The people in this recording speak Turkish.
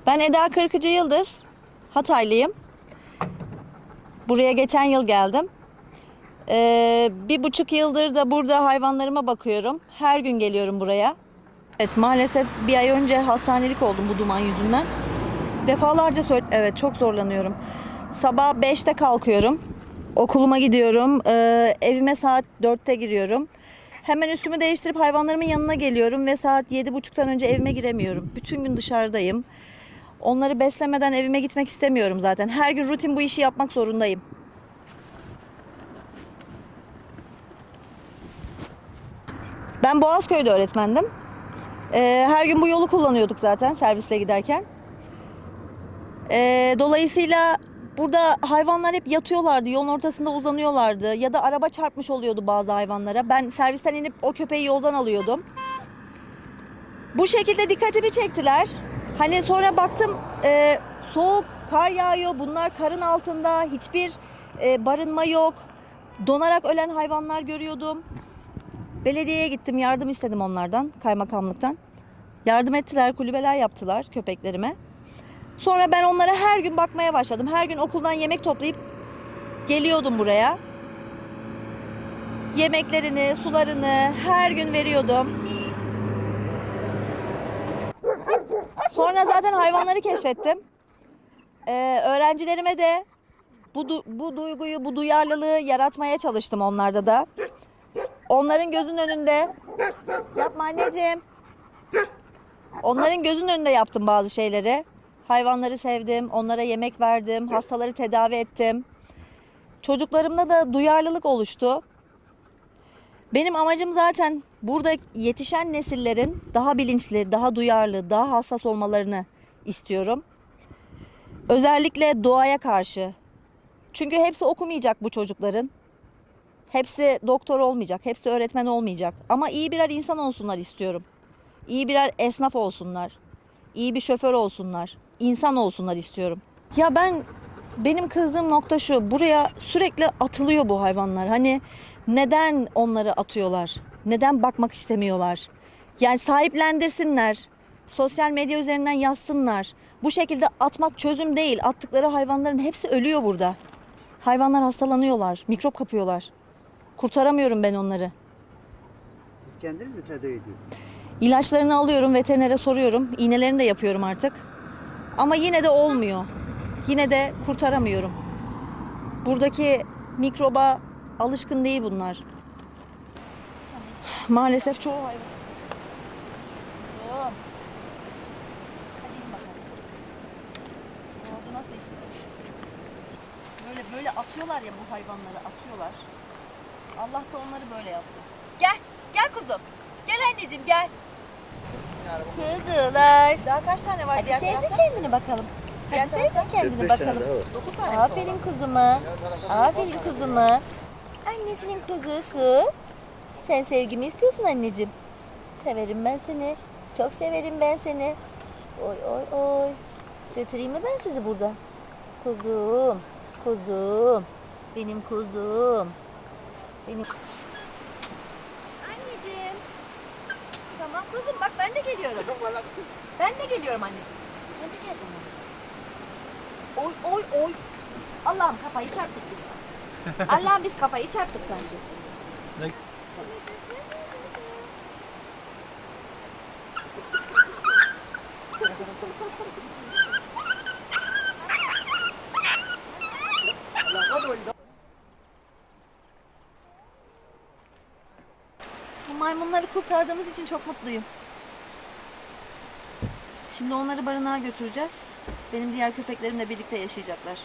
Ben Eda Kırkıcı Yıldız, Hataylıyım. Buraya geçen yıl geldim. 1,5 yıldır da burada hayvanlarıma bakıyorum. Her gün geliyorum buraya. Evet, maalesef bir ay önce hastanelik oldum bu duman yüzünden. Defalarca söyledim. Evet, çok zorlanıyorum. Sabah 5'te kalkıyorum. Okuluma gidiyorum. Evime saat 4'te giriyorum. Hemen üstümü değiştirip hayvanlarımın yanına geliyorum ve saat 7.30'dan önce evime giremiyorum. Bütün gün dışarıdayım. Onları beslemeden evime gitmek istemiyorum zaten. Her gün rutin bu işi yapmak zorundayım. Ben Boğazköy'de öğretmendim. Her gün bu yolu kullanıyorduk zaten servisle giderken. Dolayısıyla burada hayvanlar hep yatıyorlardı, yolun ortasında uzanıyorlardı ya da araba çarpmış oluyordu bazı hayvanlara. Ben servisten inip o köpeği yoldan alıyordum. Bu şekilde dikkatimi çektiler. Hani sonra baktım soğuk, kar yağıyor. Bunlar karın altında, hiçbir barınma yok. Donarak ölen hayvanlar görüyordum. Belediyeye gittim, yardım istedim onlardan, kaymakamlıktan. Yardım ettiler, kulübeler yaptılar köpeklerime. Sonra ben onlara her gün bakmaya başladım. Her gün okuldan yemek toplayıp geliyordum buraya. Yemeklerini, sularını her gün veriyordum. Sonra zaten hayvanları keşfettim. Öğrencilerime de bu duyguyu, bu duyarlılığı yaratmaya çalıştım onlarda da. Onların gözünün önünde, yapma anneciğim. Onların gözünün önünde yaptım bazı şeyleri. Hayvanları sevdim, onlara yemek verdim, hastaları tedavi ettim. Çocuklarımda da duyarlılık oluştu. Benim amacım zaten burada yetişen nesillerin daha bilinçli, daha duyarlı, daha hassas olmalarını istiyorum. Özellikle doğaya karşı. Çünkü hepsi okumayacak bu çocukların. Hepsi doktor olmayacak, hepsi öğretmen olmayacak. Ama iyi birer insan olsunlar istiyorum. İyi birer esnaf olsunlar. İyi bir şoför olsunlar. İnsan olsunlar istiyorum. Ya benim kızdığım nokta şu. Buraya sürekli atılıyor bu hayvanlar. Hani neden onları atıyorlar? Neden bakmak istemiyorlar? Yani sahiplendirsinler. Sosyal medya üzerinden yazsınlar. Bu şekilde atmak çözüm değil. Attıkları hayvanların hepsi ölüyor burada. Hayvanlar hastalanıyorlar, mikrop kapıyorlar. Kurtaramıyorum ben onları. Siz kendiniz mi tedavi ediyorsunuz? İlaçlarını alıyorum, veterinere soruyorum. İğnelerini de yapıyorum artık. Ama yine de olmuyor. Yine de kurtaramıyorum. Buradaki mikroba alışkın değil bunlar. Maalesef çoğu hayvan. Hadi in bakalım. Ne oldu, nasıl işte? Böyle atıyorlar ya, bu hayvanları atıyorlar. Allah da onları böyle yapsın. Gel kuzum. Gel anneciğim, gel. Kuzular. Daha kaç tane var? Hadi sevdir kendini bakalım. Hadi sevdir kendini bakalım. 9 tane. Aferin kuzuma. Aferin kuzuma. Annesinin kuzusu. Sen sevgimi istiyorsun anneciğim. Severim ben seni. Çok severim ben seni. Oy oy oy. Götüreyim mi ben sizi burada? Kuzum. Kuzum. Benim kuzum. Benim. Anneciğim. Tamam kuzum, bak ben de geliyorum. Ben de geliyorum anneciğim. Ben de geleceğim. Oy oy oy. Allah'ım, kafayı çarptık biz. Allah'ım, biz kafayı çarptık sanki. Bu maymunları kurtardığımız için çok mutluyum. Şimdi onları barınağa götüreceğiz. Benim diğer köpeklerimle birlikte yaşayacaklar.